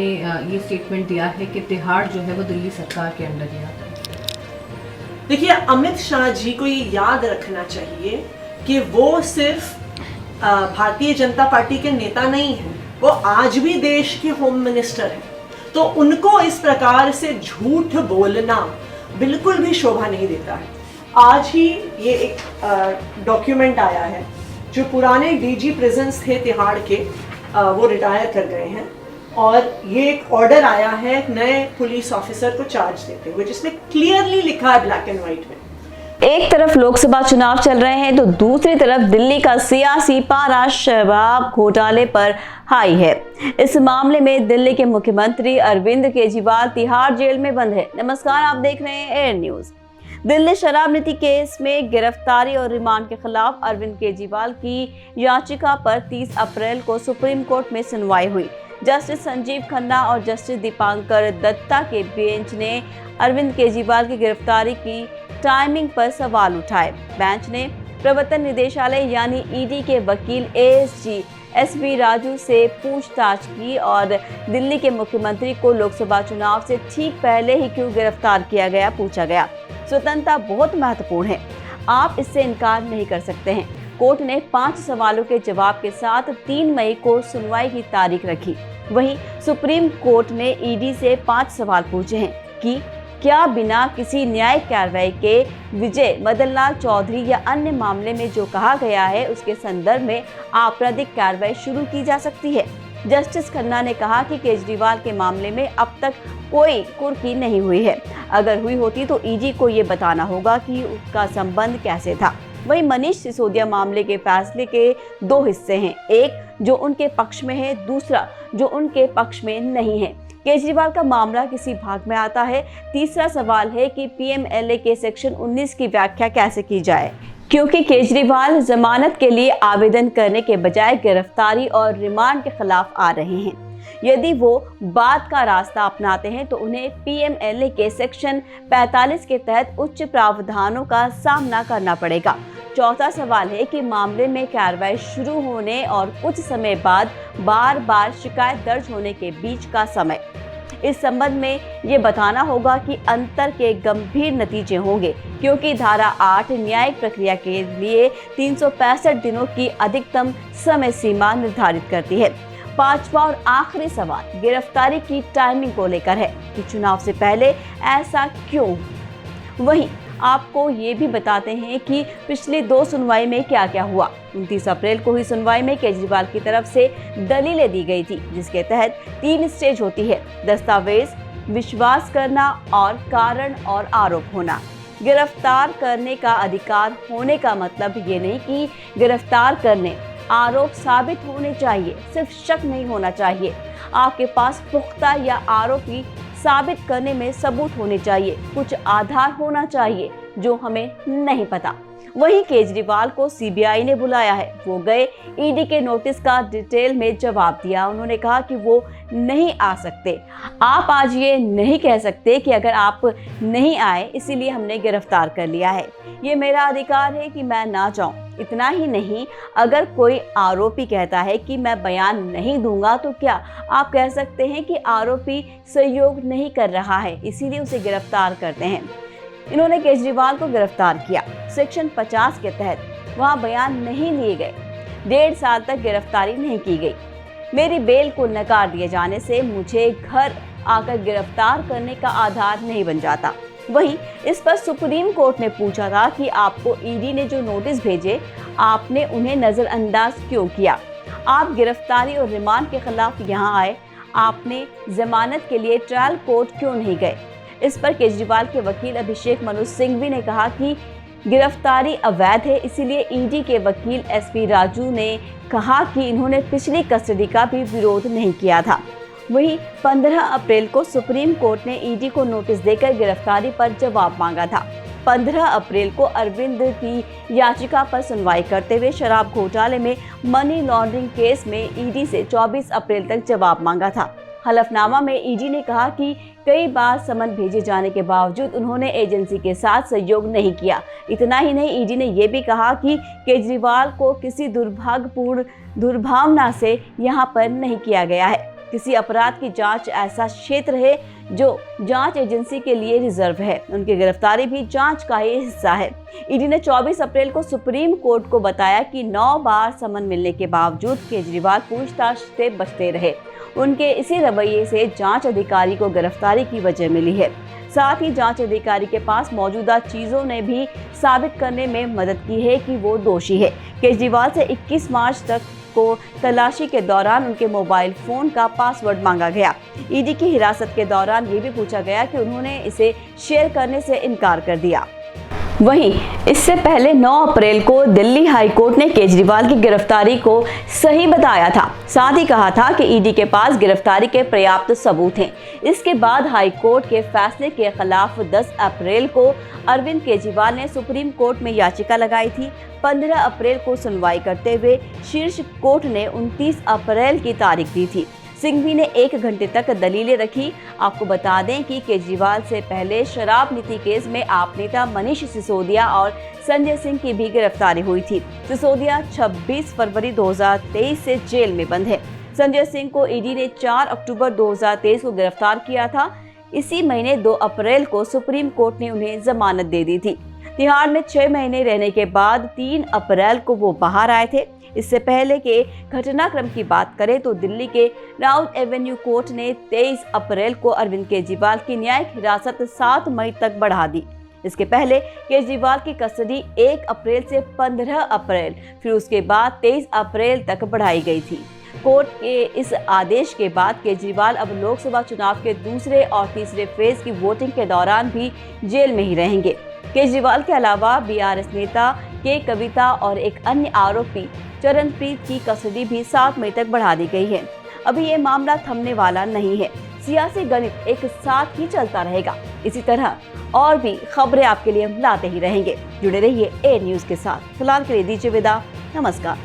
ने ये स्टेटमेंट दिया है कि तिहाड़ जो है वो दिल्ली सरकार के अंडर ही आता है। देखिए, अमित शाह जी को ये याद रखना चाहिए कि वो सिर्फ भारतीय जनता पार्टी के नेता नहीं हैं, वो आज भी देश के होम मिनिस्टर हैं। तो उनको इस प्रकार से झूठ बोलना बिल्कुल भी शोभा नहीं देता है। आज ही ये एक डॉक्यूमेंट आया है, जो पुराने डीजी प्रिजन्स थे तिहाड़ के, वो रिटायर कर गए हैं, और ये एक ऑर्डर आया है एक नए पुलिस ऑफिसर को चार्ज देते हुए, जिसमें क्लियरली लिखा है ब्लैक एंड व्हाइट में। एक तरफ लोकसभा चुनाव चल रहे हैं तो दूसरी तरफ दिल्ली का सियासी पारा शराब घोटाले पर हाई है। इस मामले में दिल्ली के मुख्यमंत्री अरविंद केजरीवाल तिहाड़ जेल में बंद है। नमस्कार, आप देख रहे हैं एयर न्यूज। दिल्ली शराब नीति केस में गिरफ्तारी और रिमांड के खिलाफ अरविंद केजरीवाल की याचिका पर 30 अप्रैल को सुप्रीम कोर्ट में सुनवाई हुई। जस्टिस संजीव खन्ना और जस्टिस दीपांकर दत्ता के बेंच ने अरविंद केजरीवाल की गिरफ्तारी की टाइमिंग पर सवाल उठाए। बेंच ने प्रवर्तन निदेशालय यानी ईडी के वकील एएसजी एसबी राजू से पूछताछ की और दिल्ली के मुख्यमंत्री को लोकसभा चुनाव से ठीक पहले ही क्यों गिरफ्तार किया गया पूछा गया। स्वतंत्रता बहुत महत्वपूर्ण है, आप इससे इनकार नहीं कर सकते हैं। कोर्ट ने 5 सवालों के जवाब के साथ 3 मई को सुनवाई की तारीख रखी। वहीं सुप्रीम कोर्ट ने ईडी से 5 सवाल पूछे हैं कि क्या बिना किसी न्यायिक कार्रवाई के विजय मदन लाल चौधरी या अन्य मामले में जो कहा गया है उसके संदर्भ में आपराधिक कार्रवाई शुरू की जा सकती है। जस्टिस खन्ना ने कहा कि केजरीवाल के मामले में अब तक कोई कुर्की नहीं हुई है, अगर हुई होती तो ईडी को ये बताना होगा कि उसका संबंध कैसे था। वहीं मनीष सिसोदिया मामले के फैसले के 2 हिस्से हैं, एक जो उनके पक्ष में है, दूसरा जो उनके पक्ष में नहीं है। केजरीवाल का मामला किसी भाग में आता है। तीसरा सवाल है कि पीएमएलए के सेक्शन 19 की व्याख्या कैसे की जाए, क्योंकि केजरीवाल जमानत के लिए आवेदन करने के बजाय गिरफ्तारी और रिमांड के खिलाफ आ रहे हैं। यदि वो बाद का रास्ता अपनाते हैं तो उन्हें पीएमएलए के सेक्शन 45 के तहत उच्च प्रावधानों का सामना करना पड़ेगा। चौथा सवाल है कि मामले में कार्रवाई शुरू होने और कुछ समय बाद बार बार शिकायत दर्ज होने के बीच का समय। इस संबंध में ये बताना होगा कि अंतर के गंभीर नतीजे होंगे, क्योंकि धारा 8 न्यायिक प्रक्रिया के लिए 365 दिनों की अधिकतम समय सीमा निर्धारित करती है। 5वां और आखिरी सवाल गिरफ्तारी की टाइमिंग को लेकर है कि चुनाव से पहले ऐसा क्यों। वहीं आपको ये भी बताते हैं कि पिछली 2 सुनवाई में क्या क्या हुआ। 29 अप्रैल को हुई सुनवाई में केजरीवाल की तरफ से दलीलें दी गई थी, जिसके तहत 3 स्टेज होती है: दस्तावेज, विश्वास करना और कारण और आरोप होना। गिरफ्तार करने का अधिकार होने का मतलब ये नहीं कि गिरफ्तार करने, आरोप साबित होने चाहिए, सिर्फ शक नहीं होना चाहिए। आपके पास पुख्ता या आरोपी साबित करने में सबूत होने चाहिए, कुछ आधार होना चाहिए जो हमें नहीं पता। वहीं केजरीवाल को सीबीआई ने बुलाया है। वो गए, ईडी के नोटिस का डिटेल में जवाब दिया। उन्होंने कहा कि वो नहीं आ सकते। आप आज ये नहीं कह सकते कि अगर आप नहीं आए इसीलिए हमने गिरफ्तार कर लिया है। ये मेरा अधिकार है कि मैं ना जाऊं। इतना ही नहीं, अगर कोई आरोपी कहता है कि मैं बयान नहीं दूंगा तो क्या आप कह सकते हैं कि आरोपी सहयोग नहीं कर रहा है, इसीलिए उसे गिरफ्तार करते हैं। इन्होंने केजरीवाल को गिरफ्तार किया सेक्शन 50 के तहत। वहां बयान नहीं लिए गए, 1.5 साल तक गिरफ्तारी नहीं की गई। मेरी बेल को नकार दिए जाने से मुझे घर आकर गिरफ्तार करने का आधार नहीं बन जाता। वहीं इस पर सुप्रीम कोर्ट ने पूछा था कि आपको ईडी ने जो नोटिस भेजे, आपने उन्हें नजरअंदाज क्यों किया? आप गिरफ्तारी और रिमांड के खिलाफ यहाँ आए, आपने जमानत के लिए ट्रायल कोर्ट क्यों नहीं गए? इस पर केजरीवाल के वकील अभिषेक मनु सिंघवी ने कहा कि गिरफ्तारी अवैध है, इसीलिए ईडी के वकील एसपी राजू ने कहा कि इन्होंने पिछली कस्टडी का भी विरोध नहीं किया था। वहीं 15 अप्रैल को सुप्रीम कोर्ट ने ईडी को नोटिस देकर गिरफ्तारी पर जवाब मांगा था। 15 अप्रैल को अरविंद की याचिका पर सुनवाई करते हुए शराब घोटाले में मनी लॉन्ड्रिंग केस में ईडी से 24 अप्रैल तक जवाब मांगा था। हलफनामा में ईडी ने कहा कि कई बार समन भेजे जाने के बावजूद उन्होंने एजेंसी के साथ सहयोग नहीं किया। इतना ही नहीं, ईडी ने यह भी कहा कि केजरीवाल को किसी दुर्भावना से यहां पर नहीं किया गया है। किसी अपराध की जांच ऐसा क्षेत्र है जो जांच एजेंसी के लिए रिजर्व है। उनकी गिरफ्तारी भी जांच का ही हिस्सा है। ईडी ने 24 अप्रैल को सुप्रीम कोर्ट को बताया कि 9 बार समन मिलने के बावजूद केजरीवाल पूछताछ से बचते रहे। उनके इसी रवैये से जांच अधिकारी को गिरफ्तारी की वजह मिली है। साथ ही जांच अधिकारी के पास मौजूदा चीजों ने भी साबित करने में मदद की है कि वो दोषी है। केजरीवाल से 21 मार्च तक को तलाशी के दौरान उनके मोबाइल फोन का पासवर्ड मांगा गया। ईडी की हिरासत के दौरान ये भी पूछा गया कि उन्होंने इसे शेयर करने से इनकार कर दिया। वहीं इससे पहले 9 अप्रैल को दिल्ली हाई कोर्ट ने केजरीवाल की गिरफ्तारी को सही बताया था। साथ ही कहा था कि ईडी के पास गिरफ्तारी के पर्याप्त सबूत हैं। इसके बाद हाई कोर्ट के फैसले के खिलाफ 10 अप्रैल को अरविंद केजरीवाल ने सुप्रीम कोर्ट में याचिका लगाई थी। 15 अप्रैल को सुनवाई करते हुए शीर्ष कोर्ट ने 29 अप्रैल की तारीख दी थी। सिंघवी ने 1 घंटे तक दलीलें रखी। आपको बता दें कि केजरीवाल से पहले शराब नीति केस में आप नेता मनीष सिसोदिया और संजय सिंह की भी गिरफ्तारी हुई थी। सिसोदिया 26 फरवरी 2023 से जेल में बंद है। संजय सिंह को ईडी ने 4 अक्टूबर 2023 को गिरफ्तार किया था। इसी महीने 2 अप्रैल को सुप्रीम कोर्ट ने उन्हें जमानत दे दी थी। तिहाड़ में 6 महीने रहने के बाद 3 अप्रैल को वो बाहर आए थे। इससे पहले के घटनाक्रम की बात करें तो दिल्ली के राउत एवेन्यू कोर्ट ने 23 अप्रैल को अरविंद केजरीवाल की न्यायिक हिरासत 7 मई तक बढ़ा दी। इसके पहले केजरीवाल की कस्टडी 1 अप्रैल से 15 अप्रैल, फिर उसके बाद 23 अप्रैल तक बढ़ाई गई थी। कोर्ट के इस आदेश के बाद केजरीवाल अब लोकसभा चुनाव के दूसरे और तीसरे फेज की वोटिंग के दौरान भी जेल में ही रहेंगे। केजरीवाल के अलावा बीआरएस नेता के कविता और एक अन्य आरोपी चरणप्रीत की कस्टडी भी 7 मई तक बढ़ा दी गई है। अभी ये मामला थमने वाला नहीं है। सियासी गणित एक साथ ही चलता रहेगा। इसी तरह और भी खबरें आपके लिए हम लाते ही रहेंगे। जुड़े रहिए ए न्यूज़ के साथ। फिलहाल के लिए दीजिए विदा। नमस्कार।